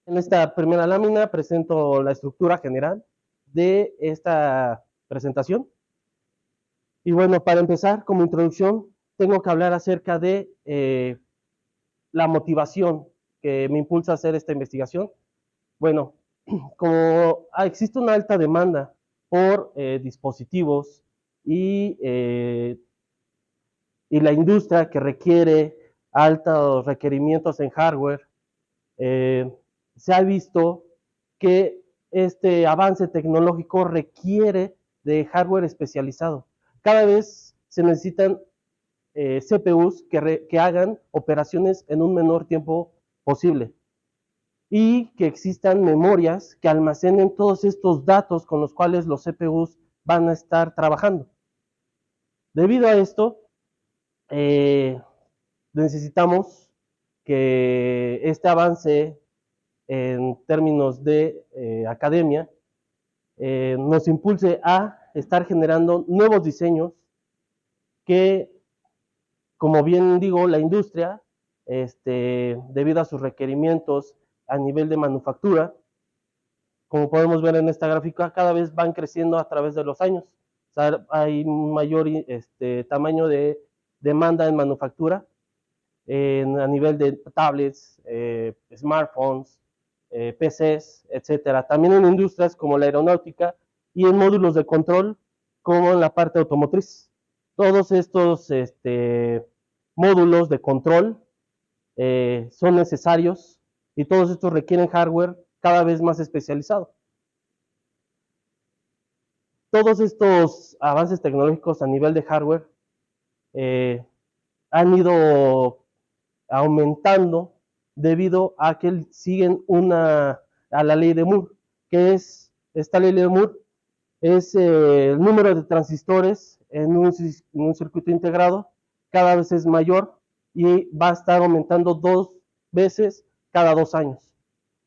En esta primera lámina presento la estructura general de esta presentación. Y bueno, para empezar, como introducción, tengo que hablar acerca de la motivación que me impulsa a hacer esta investigación. Bueno, como existe una alta demanda por dispositivos y la industria que requiere altos requerimientos en hardware, eh, se ha visto que este avance tecnológico requiere de hardware especializado. Cada vez se necesitan CPUs que hagan operaciones en un menor tiempo posible y que existan memorias que almacenen todos estos datos con los cuales los CPUs van a estar trabajando. Debido a esto, eh, necesitamos que este avance en términos de academia nos impulse a estar generando nuevos diseños que, como bien digo, la industria, debido a sus requerimientos a nivel de manufactura, como podemos ver en esta gráfica, cada vez van creciendo a través de los años. O sea, hay un mayor tamaño de demanda en manufactura a nivel de tablets, smartphones, PCs, etcétera. También en industrias como la aeronáutica y en módulos de control como en la parte automotriz. Todos estos módulos de control son necesarios y todos estos requieren hardware cada vez más especializado. Todos estos avances tecnológicos a nivel de hardware eh, han ido aumentando debido a que siguen a la ley de Moore, que es esta ley de Moore, es el número de transistores en un circuito integrado cada vez es mayor y va a estar aumentando 2 veces cada 2 años.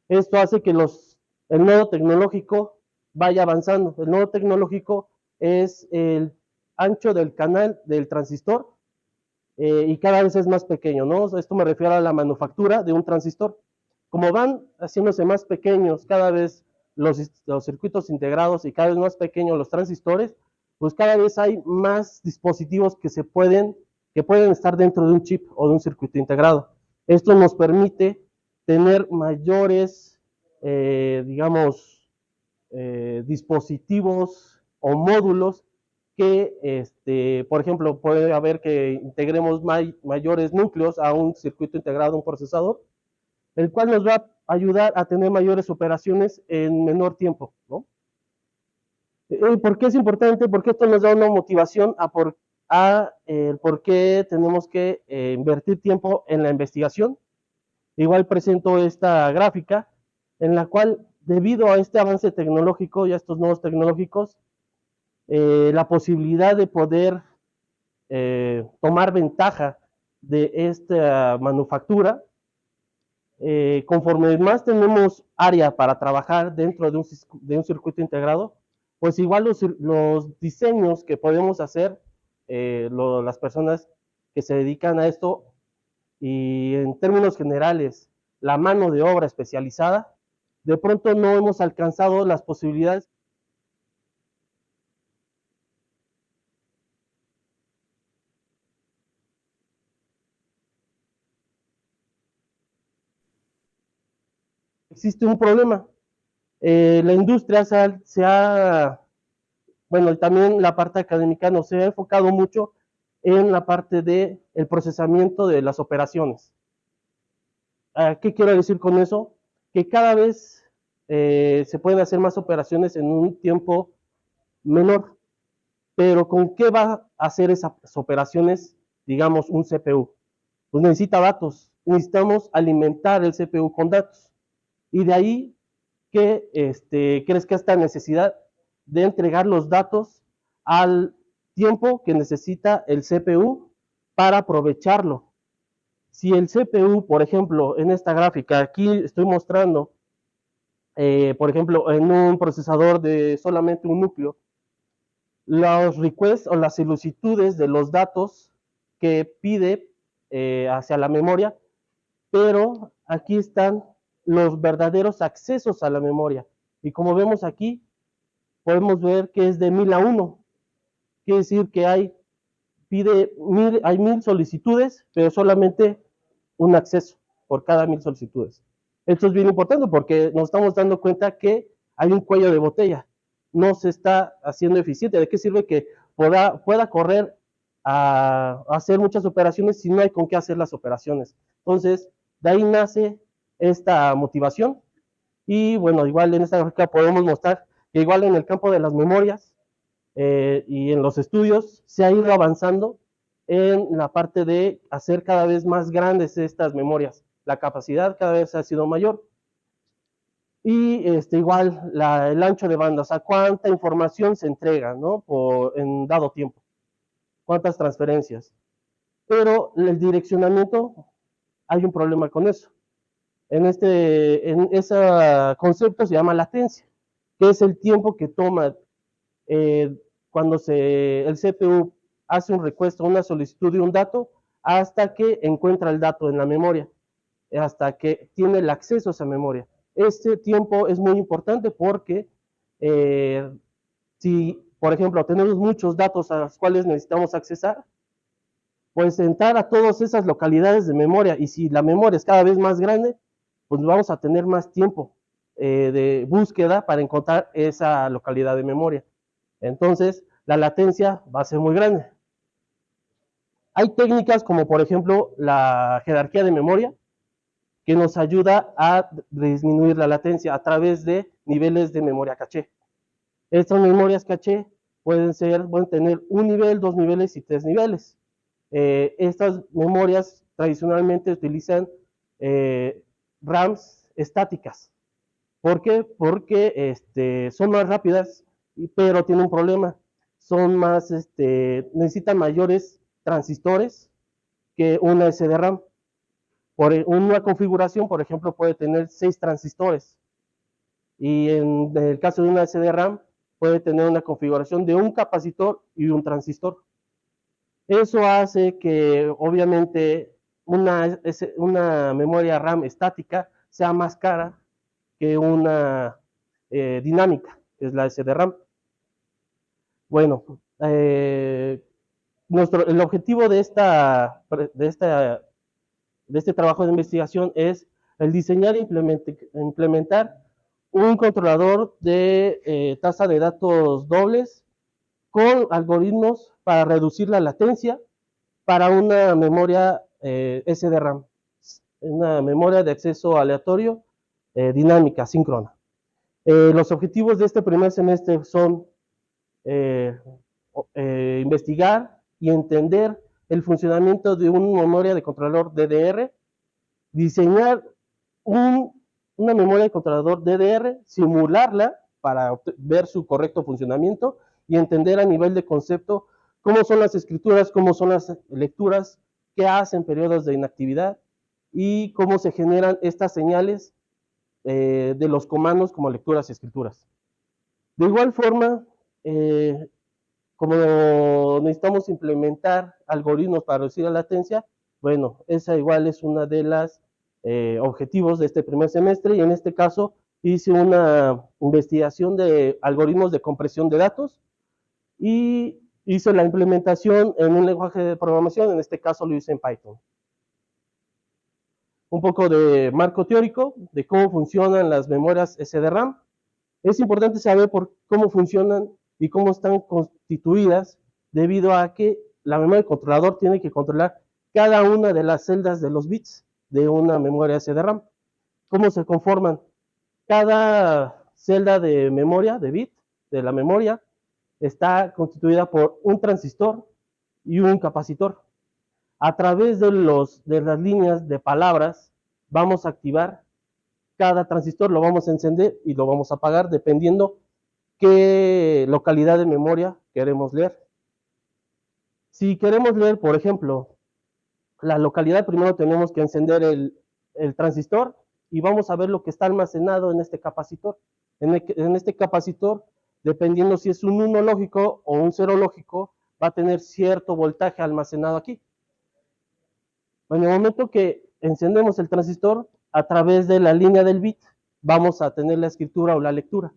Esto hace que el nodo tecnológico vaya avanzando. El nodo tecnológico es el ancho del canal del transistor y cada vez es más pequeño, ¿no? Esto me refiero a la manufactura de un transistor. Como van haciéndose más pequeños cada vez los circuitos integrados y cada vez más pequeños los transistores, pues cada vez hay más dispositivos que pueden estar dentro de un chip o de un circuito integrado. Esto nos permite tener mayores, digamos, dispositivos o módulos que, por ejemplo, puede haber que integremos mayores núcleos a un circuito integrado, un procesador, el cual nos va a ayudar a tener mayores operaciones en menor tiempo, ¿no? ¿Por qué es importante? Porque esto nos da una motivación por qué tenemos que invertir tiempo en la investigación. Igual presento esta gráfica en la cual, debido a este avance tecnológico y a estos nuevos tecnológicos, la posibilidad de poder tomar ventaja de esta manufactura, conforme más tenemos área para trabajar dentro de un circuito integrado, pues igual los diseños que podemos hacer, las personas que se dedican a esto, y en términos generales, la mano de obra especializada, de pronto no hemos alcanzado las posibilidades. Existe un problema. La industria bueno, también la parte académica no se ha enfocado mucho en la parte del procesamiento de las operaciones. ¿Qué quiero decir con eso? Que cada vez se pueden hacer más operaciones en un tiempo menor, pero ¿con qué va a hacer esas operaciones, digamos, un CPU? Pues necesita datos, necesitamos alimentar el CPU con datos. Y de ahí que crezca esta necesidad de entregar los datos al tiempo que necesita el CPU para aprovecharlo. Si el CPU, por ejemplo, en esta gráfica, aquí estoy mostrando, por ejemplo, en un procesador de solamente un núcleo, los requests o las solicitudes de los datos que pide hacia la memoria, pero aquí están los verdaderos accesos a la memoria. Y como vemos aquí, podemos ver que es de 1000 a 1. Quiere decir que hay 1000 solicitudes, pero solamente un acceso por cada 1000 solicitudes. Esto es bien importante porque nos estamos dando cuenta que hay un cuello de botella. No se está haciendo eficiente. ¿De qué sirve que pueda correr a hacer muchas operaciones si no hay con qué hacer las operaciones? Entonces, de ahí nace esta motivación. Y bueno, igual en esta gráfica podemos mostrar que igual en el campo de las memorias y en los estudios se ha ido avanzando en la parte de hacer cada vez más grandes estas memorias. La capacidad cada vez ha sido mayor. Y igual el ancho de banda, o sea, cuánta información se entrega, ¿no? En dado tiempo, cuántas transferencias. Pero el direccionamiento, hay un problema con eso. En ese concepto se llama latencia, que es el tiempo que toma cuando el CPU hace un request, una solicitud de un dato, hasta que encuentra el dato en la memoria, hasta que tiene el acceso a esa memoria. Este tiempo es muy importante porque si, por ejemplo, tenemos muchos datos a los cuales necesitamos accesar, pues entrar a todas esas localidades de memoria, y si la memoria es cada vez más grande, pues vamos a tener más tiempo de búsqueda para encontrar esa localidad de memoria. Entonces, la latencia va a ser muy grande. Hay técnicas como, por ejemplo, la jerarquía de memoria, que nos ayuda a disminuir la latencia a través de niveles de memoria caché. Estas memorias caché pueden tener un nivel, 2 niveles y 3 niveles. Estas memorias tradicionalmente utilizan RAMs estáticas. ¿Por qué? Porque son más rápidas, pero tienen un problema. Son más, necesitan mayores transistores que una SDRAM. Por una configuración, por ejemplo, puede tener 6 transistores. Y en el caso de una SDRAM, puede tener una configuración de un capacitor y un transistor. Eso hace que, obviamente, una memoria RAM estática sea más cara que una dinámica, que es la SDRAM. Bueno, el objetivo de este trabajo de investigación es el diseñar e implementar un controlador de tasa de datos dobles con algoritmos para reducir la latencia para una memoria SDRAM, una memoria de acceso aleatorio dinámica, síncrona. Los objetivos de este primer semestre son investigar y entender el funcionamiento de una memoria de controlador DDR, diseñar una memoria de controlador DDR, simularla para ver su correcto funcionamiento y entender a nivel de concepto cómo son las escrituras, cómo son las lecturas, qué hacen periodos de inactividad y cómo se generan estas señales de los comandos como lecturas y escrituras. De igual forma, como necesitamos implementar algoritmos para reducir la latencia, bueno, esa igual es una de las objetivos de este primer semestre, y en este caso hice una investigación de algoritmos de compresión de datos y hice la implementación en un lenguaje de programación, en este caso lo hice en Python. Un poco de marco teórico de cómo funcionan las memorias SDRAM. Es importante saber cómo funcionan y cómo están constituidas, debido a que la memoria del controlador tiene que controlar cada una de las celdas de los bits de una memoria SDRAM. ¿Cómo se conforman? Cada celda de memoria, de bit, de la memoria, está constituida por un transistor y un capacitor. A través de las líneas de palabras vamos a activar cada transistor, lo vamos a encender y lo vamos a apagar dependiendo qué localidad de memoria queremos leer. Si queremos leer, por ejemplo, la localidad, primero tenemos que encender el transistor y vamos a ver lo que está almacenado en este capacitor. En este capacitor, dependiendo si es un 1 lógico o un 0 lógico, va a tener cierto voltaje almacenado aquí. En el momento que encendemos el transistor, a través de la línea del bit vamos a tener la escritura o la lectura.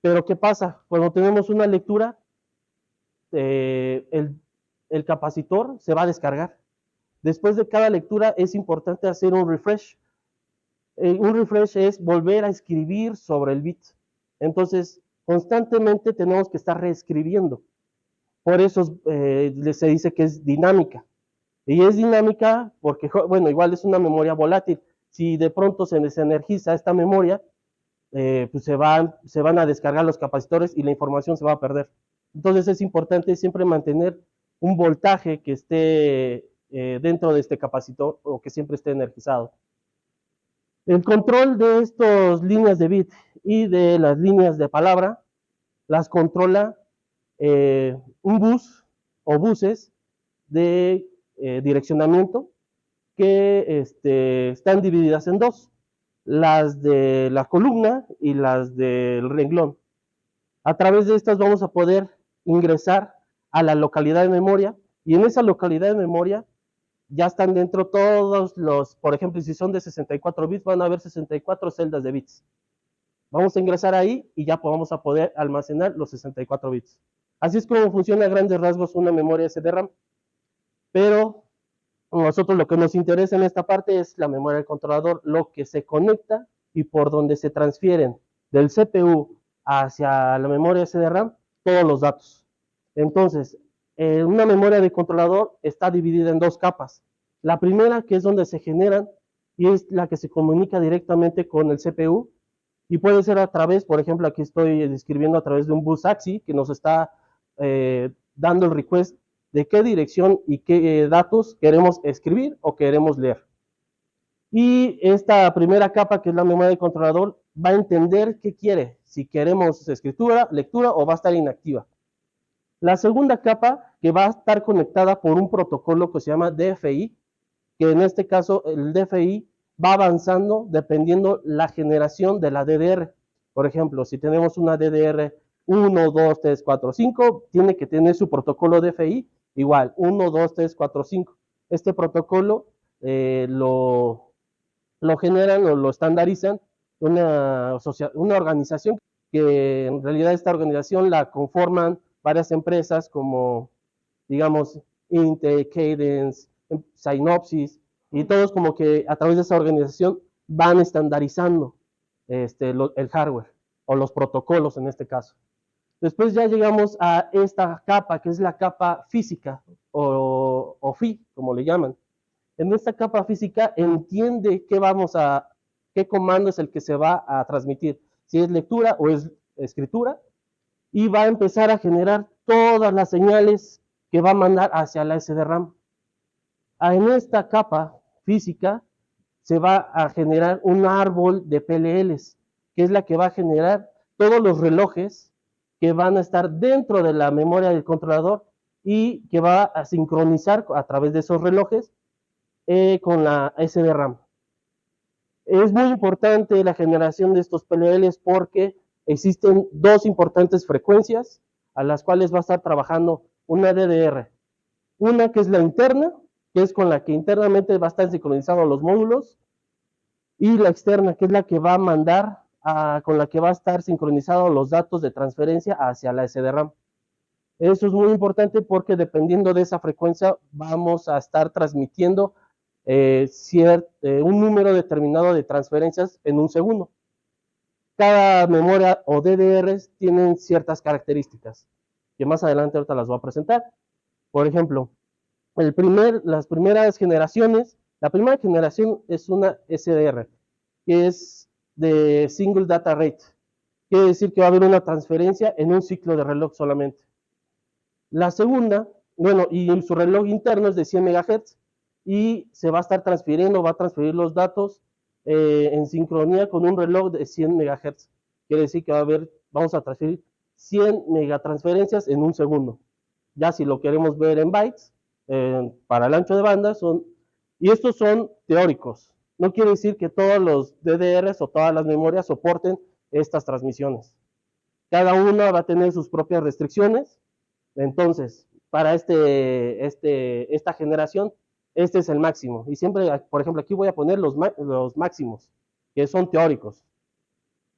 Pero ¿qué pasa? Cuando tenemos una lectura, el capacitor se va a descargar. Después de cada lectura es importante hacer un refresh. Un refresh es volver a escribir sobre el bit. Entonces, constantemente tenemos que estar reescribiendo. Por eso se dice que es dinámica. Y es dinámica porque, bueno, igual es una memoria volátil. Si de pronto se desenergiza esta memoria, pues se van a descargar los capacitores y la información se va a perder. Entonces es importante siempre mantener un voltaje que esté dentro de este capacitor o que siempre esté energizado. El control de estas líneas de bit y de las líneas de palabra las controla un bus o buses de direccionamiento que están divididas en dos, las de la columna y las del renglón. A través de estas vamos a poder ingresar a la localidad de memoria y en esa localidad de memoria ya están dentro todos los, por ejemplo, si son de 64 bits, van a haber 64 celdas de bits. Vamos a ingresar ahí y ya vamos a poder almacenar los 64 bits. Así es como funciona a grandes rasgos una memoria SDRAM. Pero a nosotros lo que nos interesa en esta parte es la memoria del controlador, lo que se conecta y por donde se transfieren del CPU hacia la memoria SDRAM todos los datos. Entonces, una memoria de controlador está dividida en dos capas. La primera, que es donde se generan y es la que se comunica directamente con el CPU y puede ser a través, por ejemplo, aquí estoy describiendo a través de un bus AXI que nos está dando el request de qué dirección y qué datos queremos escribir o queremos leer. Y esta primera capa, que es la memoria del controlador, va a entender qué quiere, si queremos escritura, lectura o va a estar inactiva. La segunda capa, que va a estar conectada por un protocolo que se llama DFI, que en este caso el DFI va avanzando dependiendo la generación de la DDR. Por ejemplo, si tenemos una DDR 1, 2, 3, 4, 5, tiene que tener su protocolo DFI igual, 1, 2, 3, 4, 5. Este protocolo lo generan o lo estandarizan una organización que en realidad esta organización la conforman varias empresas como, digamos, Intel, Cadence, Synopsys, y todos como que a través de esa organización van estandarizando el hardware o los protocolos en este caso. Después ya llegamos a esta capa, que es la capa física o FI, como le llaman. En esta capa física entiende qué comando es el que se va a transmitir, si es lectura o es escritura, y va a empezar a generar todas las señales que va a mandar hacia la SDRAM. En esta capa física se va a generar un árbol de PLLs, que es la que va a generar todos los relojes que van a estar dentro de la memoria del controlador y que va a sincronizar a través de esos relojes con la SDRAM. Es muy importante la generación de estos PLLs porque existen dos importantes frecuencias a las cuales va a estar trabajando una DDR. Una que es la interna, que es con la que internamente va a estar sincronizados los módulos, y la externa, que es la que va a mandar, con la que va a estar sincronizados los datos de transferencia hacia la SDRAM. Eso es muy importante porque dependiendo de esa frecuencia vamos a estar transmitiendo un número determinado de transferencias en un segundo. Cada memoria o DDRs tienen ciertas características que más adelante ahorita las voy a presentar. Por ejemplo, las primeras generaciones, la primera generación es una SDR, que es de Single Data Rate. Quiere decir que va a haber una transferencia en un ciclo de reloj solamente. La segunda, bueno, y su reloj interno es de 100 MHz y se va a estar transfiriendo, va a transferir los datos en sincronía con un reloj de 100 MHz. Quiere decir que vamos a transferir 100 megatransferencias en un segundo. Ya si lo queremos ver en bytes, para el ancho de banda, y estos son teóricos. No quiere decir que todos los DDRs o todas las memorias soporten estas transmisiones. Cada una va a tener sus propias restricciones. Entonces, para esta generación, este es el máximo. Y siempre, por ejemplo, aquí voy a poner los máximos, que son teóricos.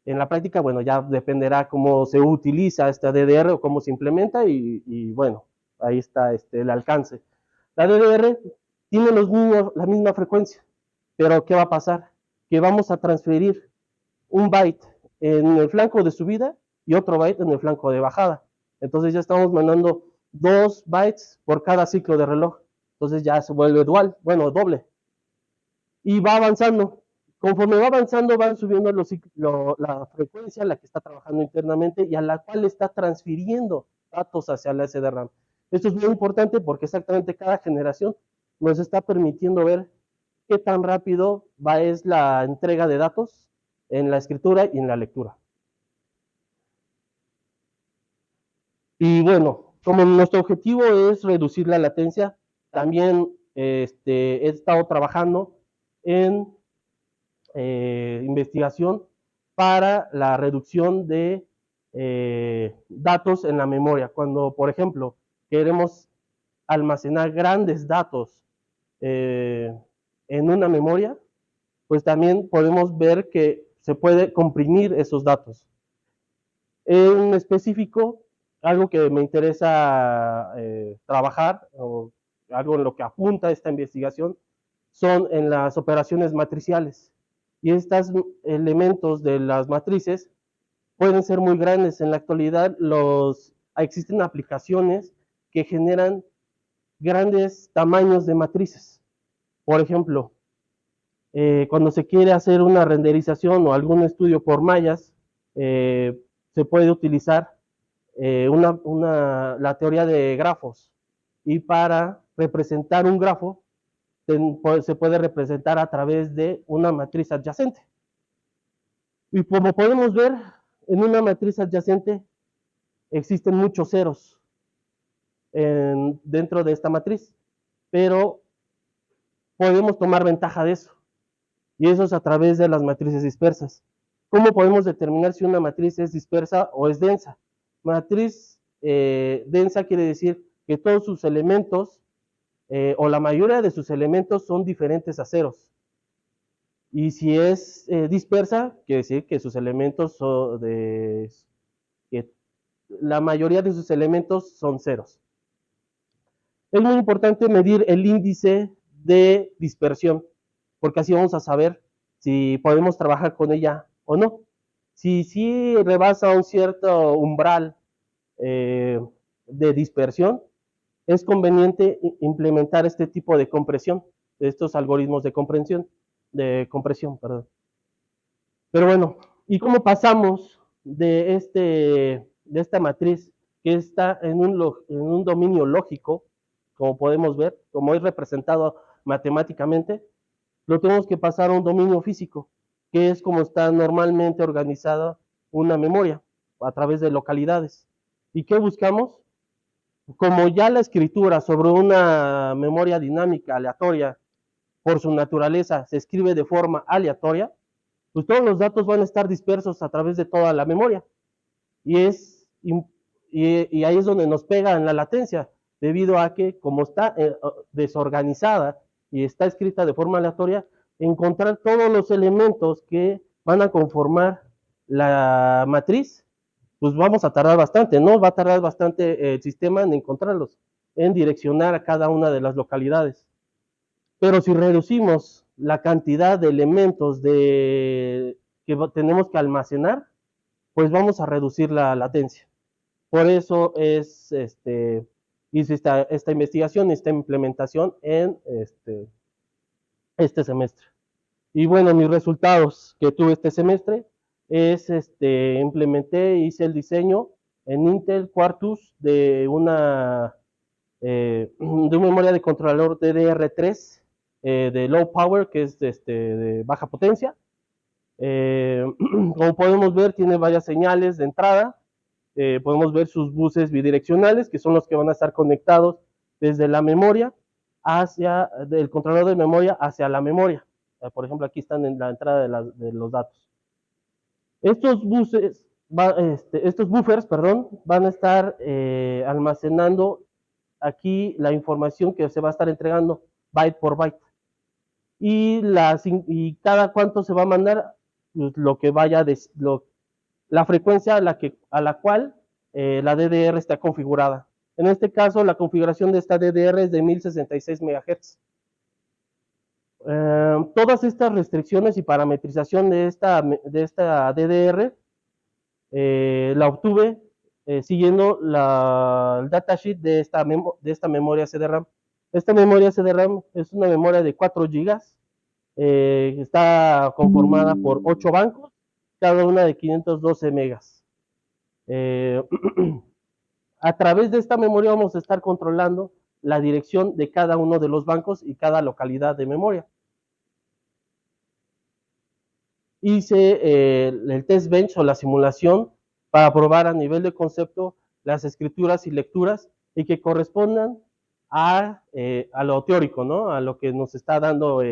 En la práctica, bueno, ya dependerá cómo se utiliza esta DDR o cómo se implementa y bueno, ahí está el alcance. La DDR tiene la misma frecuencia, pero ¿qué va a pasar? Que vamos a transferir un byte en el flanco de subida y otro byte en el flanco de bajada. Entonces ya estamos mandando 2 bytes por cada ciclo de reloj. Entonces ya se vuelve dual, bueno, doble. Y va avanzando. Conforme va avanzando, van subiendo la frecuencia a la que está trabajando internamente y a la cual está transfiriendo datos hacia la SDRAM. Esto es muy importante porque exactamente cada generación nos está permitiendo ver qué tan rápido es la entrega de datos en la escritura y en la lectura. Y bueno, como nuestro objetivo es reducir la latencia, también he estado trabajando en investigación para la reducción de datos en la memoria. Cuando, por ejemplo, queremos almacenar grandes datos en una memoria, pues también podemos ver que se puede comprimir esos datos. En específico, algo que me interesa trabajar, o algo en lo que apunta esta investigación, son en las operaciones matriciales. Y estos elementos de las matrices pueden ser muy grandes. En la actualidad existen aplicaciones que generan grandes tamaños de matrices. Por ejemplo, cuando se quiere hacer una renderización o algún estudio por mallas, se puede utilizar la teoría de grafos. Y para representar un grafo, se puede representar a través de una matriz adyacente. Y como podemos ver, en una matriz adyacente existen muchos ceros dentro de esta matriz, pero podemos tomar ventaja de eso. Y eso es a través de las matrices dispersas. ¿Cómo podemos determinar si una matriz es dispersa o es densa? Matriz densa quiere decir que todos sus elementos o la mayoría de sus elementos son diferentes a ceros. Y si es dispersa, quiere decir que sus elementos que la mayoría de sus elementos son ceros. Es muy importante medir el índice de dispersión, porque así vamos a saber si podemos trabajar con ella o no. Si rebasa un cierto umbral de dispersión, es conveniente implementar este tipo de compresión, estos algoritmos de compresión, perdón. Pero bueno, ¿y cómo pasamos de esta matriz que está en un dominio lógico, como podemos ver, como es representado matemáticamente, lo tenemos que pasar a un dominio físico, que es como está normalmente organizada una memoria, a través de localidades? ¿Y qué buscamos? Como ya la escritura sobre una memoria dinámica aleatoria, por su naturaleza, se escribe de forma aleatoria, pues todos los datos van a estar dispersos a través de toda la memoria. Y ahí es donde nos pega en la latencia, debido a que como está desorganizada y está escrita de forma aleatoria, encontrar todos los elementos que van a conformar la matriz, pues vamos a tardar bastante, ¿no? Va a tardar bastante el sistema en encontrarlos, en direccionar a cada una de las localidades. Pero si reducimos la cantidad de elementos que tenemos que almacenar, pues vamos a reducir la latencia. Por eso hice esta investigación, esta implementación en este semestre. Y bueno, mis resultados que tuve este semestre es, hice el diseño en Intel Quartus de una memoria de controlador DDR3 de low power, que es de baja potencia. Como podemos ver, tiene varias señales de entrada. Podemos ver sus buses bidireccionales, que son los que van a estar conectados desde la memoria del controlador de memoria hacia la memoria. Por ejemplo, aquí están en la entrada de los datos. Estos buffers, van a estar almacenando aquí la información que se va a estar entregando byte por byte. Y cada cuánto se va a mandar, pues, lo que vaya, la frecuencia a la cual la DDR está configurada. En este caso, la configuración de esta DDR es de 1066 MHz. Todas estas restricciones y parametrización de esta DDR la obtuve siguiendo el datasheet de esta memoria CD-RAM. Esta memoria CD-RAM es una memoria de 4 GB, está conformada por 8 bancos, cada una de 512 megas. A través de esta memoria vamos a estar controlando la dirección de cada uno de los bancos y cada localidad de memoria. Hice el test bench o la simulación para probar a nivel de concepto las escrituras y lecturas y que correspondan a lo teórico, ¿no? A lo que nos está dando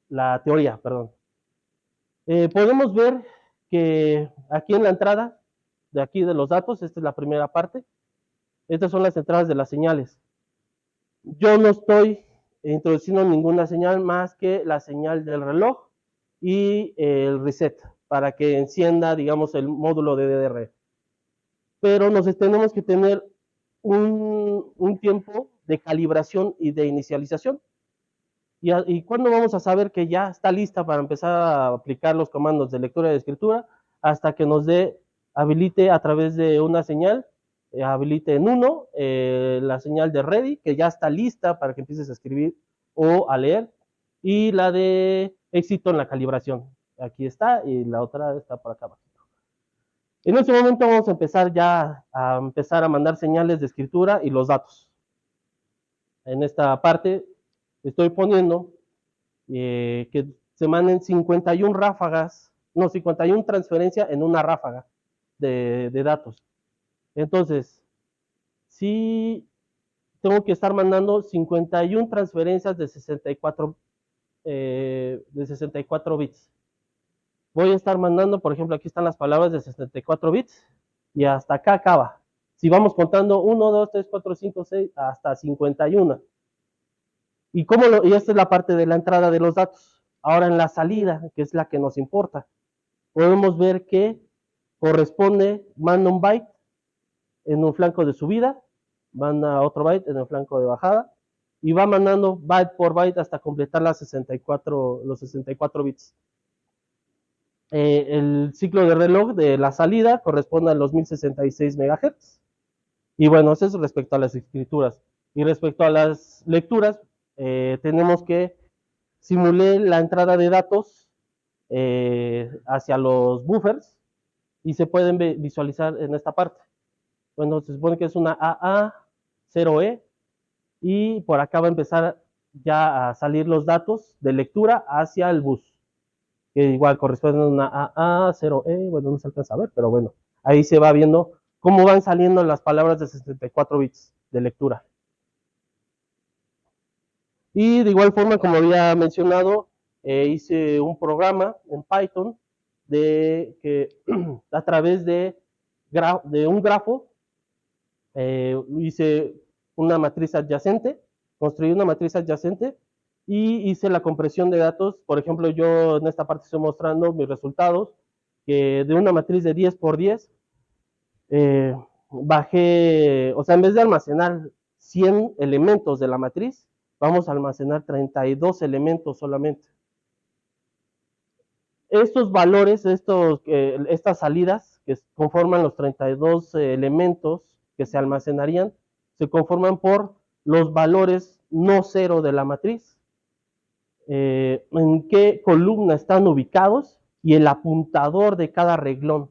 la teoría, perdón. Podemos ver que aquí en la entrada de aquí de los datos, esta es la primera parte, estas son las entradas de las señales. Yo no estoy introduciendo ninguna señal más que la señal del reloj y el reset para que encienda, digamos, el módulo de DDR. Pero tenemos que tener un tiempo de calibración y de inicialización. ¿Y cuándo vamos a saber que ya está lista para empezar a aplicar los comandos de lectura y de escritura? Hasta que nos habilite a través de una señal, habilite en 1 la señal de ready, que ya está lista para que empieces a escribir o a leer, y la de éxito en la calibración. Aquí está, y la otra está por acá abajo. En este momento vamos a empezar a mandar señales de escritura y los datos. En esta parte estoy poniendo que se manden 51 ráfagas, no, 51 transferencias en una ráfaga de datos. Entonces, sí tengo que estar mandando 51 transferencias de 64 bits. Voy a estar mandando, por ejemplo, aquí están las palabras de 64 bits y hasta acá acaba. Si vamos contando 1, 2, 3, 4, 5, 6, hasta 51. Y esta es la parte de la entrada de los datos. Ahora en la salida, que es la que nos importa, podemos ver que manda un byte en un flanco de subida, manda otro byte en el flanco de bajada, y va mandando byte por byte hasta completar los 64 bits. El ciclo de reloj de la salida corresponde a los 1066 MHz. Y bueno, eso es respecto a las escrituras. Y respecto a las lecturas, tenemos que simular la entrada de datos hacia los buffers y se pueden visualizar en esta parte. Bueno, se supone que es una AA0E y por acá va a empezar ya a salir los datos de lectura hacia el bus, que igual corresponde a una AA0E, bueno, no se alcanza a ver, pero bueno, ahí se va viendo cómo van saliendo las palabras de 64 bits de lectura. Y de igual forma, como había mencionado, hice un programa en Python que a través de un grafo hice una matriz adyacente, construí una matriz adyacente y hice la compresión de datos. Por ejemplo, yo en esta parte estoy mostrando mis resultados, que de una matriz de 10 por 10, bajé, o sea, en vez de almacenar 100 elementos de la matriz, vamos a almacenar 32 elementos solamente. Estos valores, estas salidas que conforman los 32 elementos que se almacenarían, se conforman por los valores no cero de la matriz, en qué columna están ubicados y el apuntador de cada reglón.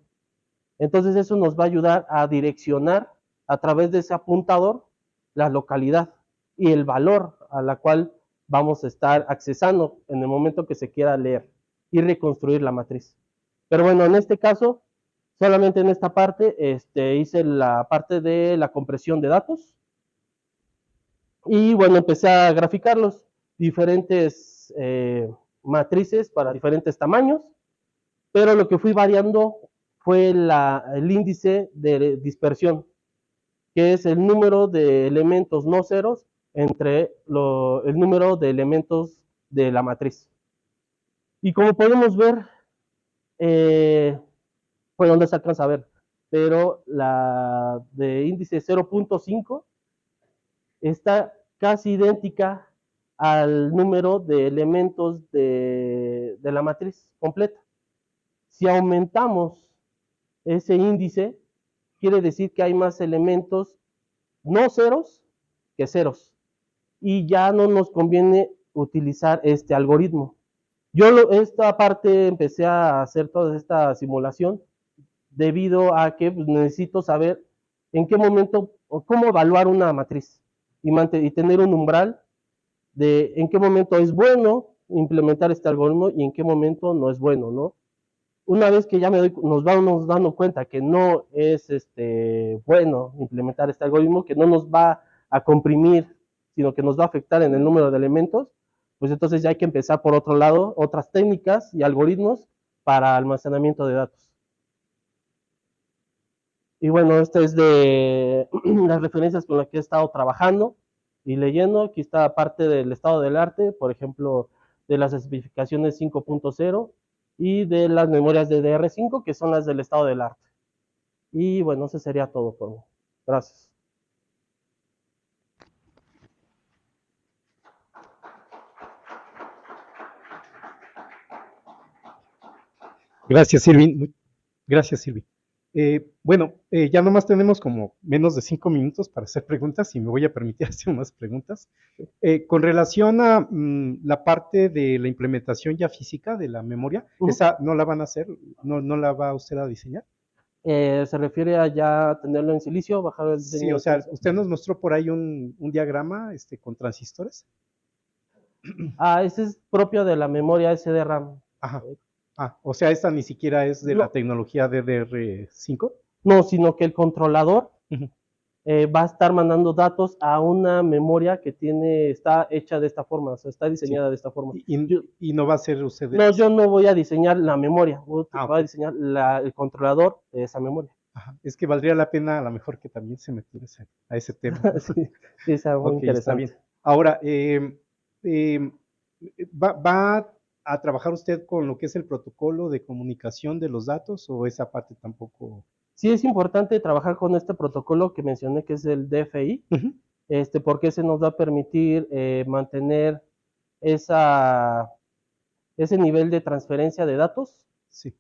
Entonces eso nos va a ayudar a direccionar a través de ese apuntador la localidad y el valor a la cual vamos a estar accesando en el momento que se quiera leer y reconstruir la matriz. Pero bueno, en este caso, solamente en esta parte hice la parte de la compresión de datos y bueno, empecé a graficarlos, diferentes matrices para diferentes tamaños, pero lo que fui variando fue el índice de dispersión, que es el número de elementos no ceros entre el número de elementos de la matriz. Y como podemos ver, bueno, no se alcanza a ver, pero la de índice 0.5 está casi idéntica al número de elementos de la matriz completa. Si aumentamos ese índice, quiere decir que hay más elementos no ceros que ceros. Y ya no nos conviene utilizar este algoritmo. Esta parte empecé a hacer toda esta simulación debido a que pues, necesito saber en qué momento o cómo evaluar una matriz y tener un umbral de en qué momento es bueno implementar este algoritmo y en qué momento no es bueno, ¿no? Una vez que ya nos vamos dando cuenta que no es bueno implementar este algoritmo, que no nos va a comprimir, sino que nos va a afectar en el número de elementos, pues entonces ya hay que empezar por otro lado, otras técnicas y algoritmos para almacenamiento de datos. Y bueno, esta es de las referencias con las que he estado trabajando y leyendo. Aquí está parte del estado del arte, por ejemplo, de las especificaciones 5.0 y de las memorias de DR5, que son las del estado del arte. Y bueno, eso sería todo por mí. Gracias. Gracias, Silvin. Gracias, Silvin. Bueno, ya nomás tenemos como menos de 5 minutos para hacer preguntas y me voy a permitir hacer más preguntas. Con relación a la parte de la implementación ya física de la memoria, ¿esa no la van a hacer? ¿No la va usted a diseñar? ¿Se refiere a ya tenerlo en silicio, bajar el diseño? Sí, o sea, usted nos mostró por ahí un diagrama con transistores. Ese es propio de la memoria SDRAM. Ajá. O sea, esta ni siquiera es de la tecnología DDR5. No, sino que el controlador va a estar mandando datos a una memoria que está hecha de esta forma, o sea, está diseñada de esta forma. ¿Y no va a ser usted? No, yo no voy a diseñar la memoria, voy a diseñar el controlador de esa memoria. Es que valdría la pena a lo mejor que también se metiera a ese tema. Sí, es muy interesante. Está bien. Ahora, ¿va a trabajar usted con lo que es el protocolo de comunicación de los datos o esa parte tampoco? Sí, es importante trabajar con este protocolo que mencioné, que es el DFI, porque ese nos va a permitir mantener ese nivel de transferencia de datos, sí.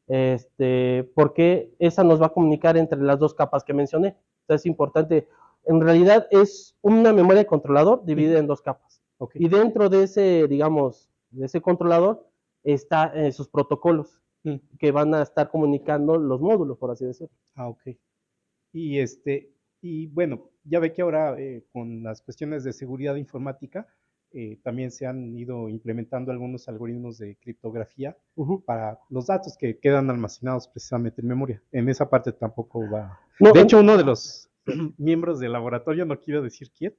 Porque esa nos va a comunicar entre las dos capas que mencioné. Entonces es importante, en realidad es una memoria de controlador dividida en dos capas. Y dentro de ese, digamos, de ese controlador está sus protocolos que van a estar comunicando los módulos, por así decirlo. Ok. Y bueno, ya ve que ahora con las cuestiones de seguridad informática también se han ido implementando algunos algoritmos de criptografía para los datos que quedan almacenados precisamente en memoria. En esa parte tampoco va. No, de hecho, uno de los miembros del laboratorio, no quiero decir quién,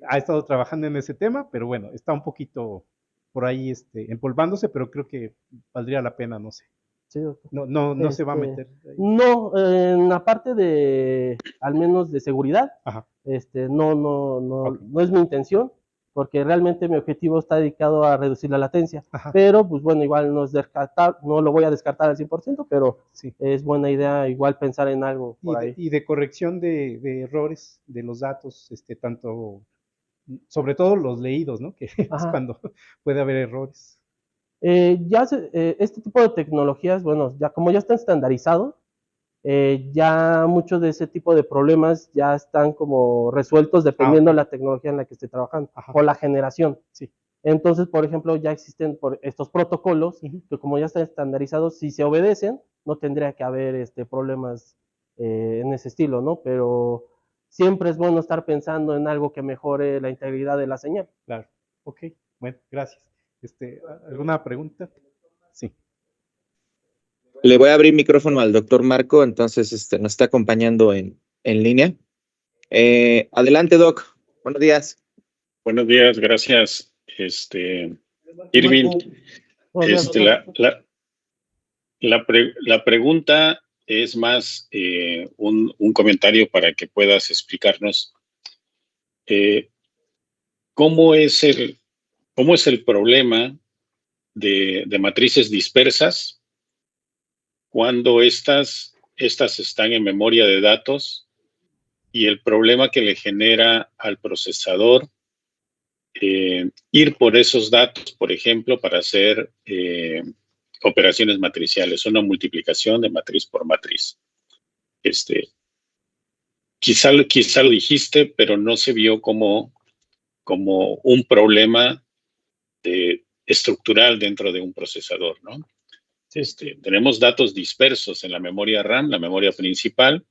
ha estado trabajando en ese tema, pero bueno, está un poquito por ahí empolvándose, pero creo que valdría la pena, no sé. Sí, no se va a meter. No, en la parte de, al menos de seguridad, no es mi intención, porque realmente mi objetivo está dedicado a reducir la latencia. Pero, pues bueno, igual no lo voy a descartar al 100%, pero sí, es buena idea igual pensar en algo por ahí. Y de corrección de errores de los datos, tanto, sobre todo los leídos, ¿no? Que es cuando puede haber errores. Este tipo de tecnologías, bueno, ya como ya está estandarizado, ya muchos de ese tipo de problemas ya están como resueltos dependiendo de la tecnología en la que esté trabajando o la generación. Sí. Entonces, por ejemplo, ya existen estos protocolos que como ya están estandarizados, si se obedecen, no tendría que haber problemas en ese estilo, ¿no? Pero siempre es bueno estar pensando en algo que mejore la integridad de la señal. Claro. Ok, bueno, gracias. ¿Alguna pregunta? Sí. Le voy a abrir micrófono al doctor Marco, entonces nos está acompañando en línea. Adelante, Doc. Buenos días. Buenos días, gracias. Irving, la pregunta es más un comentario para que puedas explicarnos cómo es el problema de matrices dispersas cuando estas están en memoria de datos y el problema que le genera al procesador ir por esos datos, por ejemplo, para hacer operaciones matriciales, una multiplicación de matriz por matriz. Quizá lo dijiste, pero no se vio como un problema estructural dentro de un procesador, ¿no? Tenemos datos dispersos en la memoria RAM, la memoria principal,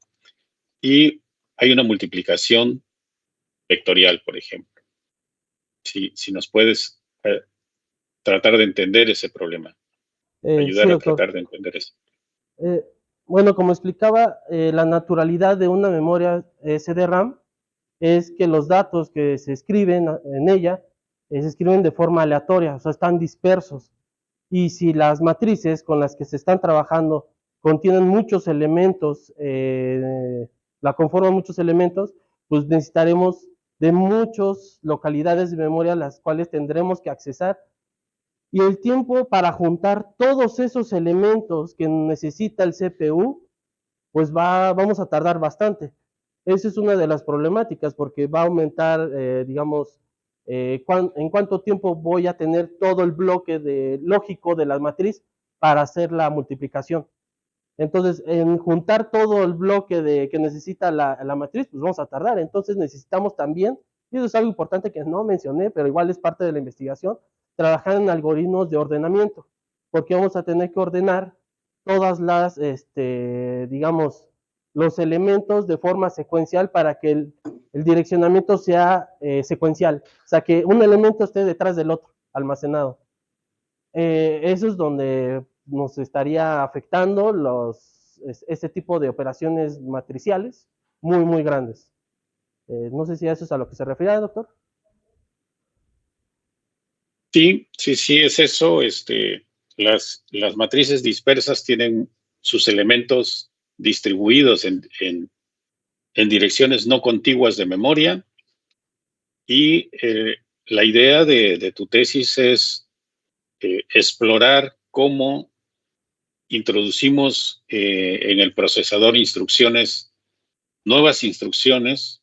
y hay una multiplicación vectorial, por ejemplo. Si nos puedes tratar de entender ese problema, ayudar Sí, a doctor. tratar de entender eso. Bueno, como explicaba, la naturalidad de una memoria SDRAM es que los datos que se escriben en ella se escriben de forma aleatoria, o sea, están dispersos. Y si las matrices con las que se están trabajando contienen muchos elementos, la conforman muchos elementos, pues necesitaremos de muchas localidades de memoria a las cuales tendremos que accesar. Y el tiempo para juntar todos esos elementos que necesita el CPU, pues vamos a tardar bastante. Esa es una de las problemáticas porque va a aumentar, digamos, en cuánto tiempo voy a tener todo el bloque lógico de la matriz para hacer la multiplicación. Entonces, en juntar todo el bloque que necesita la matriz, pues vamos a tardar. Entonces, necesitamos también, y eso es algo importante que no mencioné, pero igual es parte de la investigación, trabajar en algoritmos de ordenamiento, porque vamos a tener que ordenar todas las, digamos, los elementos de forma secuencial para que el direccionamiento sea secuencial, o sea, que un elemento esté detrás del otro, almacenado. Eso es donde nos estaría afectando este tipo de operaciones matriciales muy, muy grandes. No sé si eso es a lo que se refiere, doctor. Sí, es eso. Las matrices dispersas tienen sus elementos distribuidos en direcciones no contiguas de memoria y la idea de tu tesis es explorar cómo introducimos en el procesador nuevas instrucciones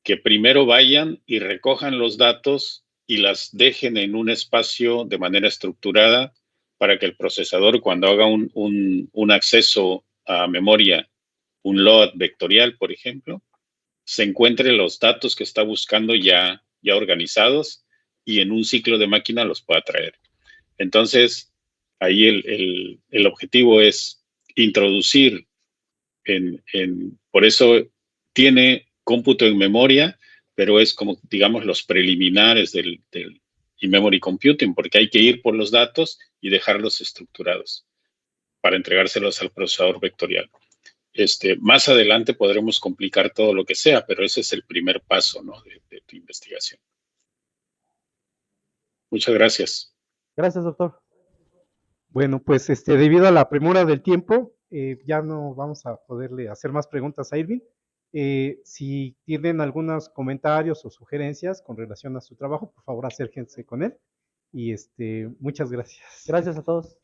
que primero vayan y recojan los datos y las dejen en un espacio de manera estructurada para que el procesador, cuando haga un acceso a memoria, un load vectorial, por ejemplo, se encuentre los datos que está buscando ya organizados y en un ciclo de máquina los pueda traer. Entonces, ahí el objetivo es introducir por eso tiene cómputo en memoria, pero es como, digamos, los preliminares del in-memory computing, porque hay que ir por los datos y dejarlos estructurados para entregárselos al procesador vectorial. Más adelante podremos complicar todo lo que sea, pero ese es el primer paso, ¿no?, de tu investigación. Muchas gracias. Gracias, doctor. Bueno, pues debido a la premura del tiempo, ya no vamos a poderle hacer más preguntas a Irving. Si tienen algunos comentarios o sugerencias con relación a su trabajo, por favor acérquense con él. Y muchas gracias. Gracias a todos.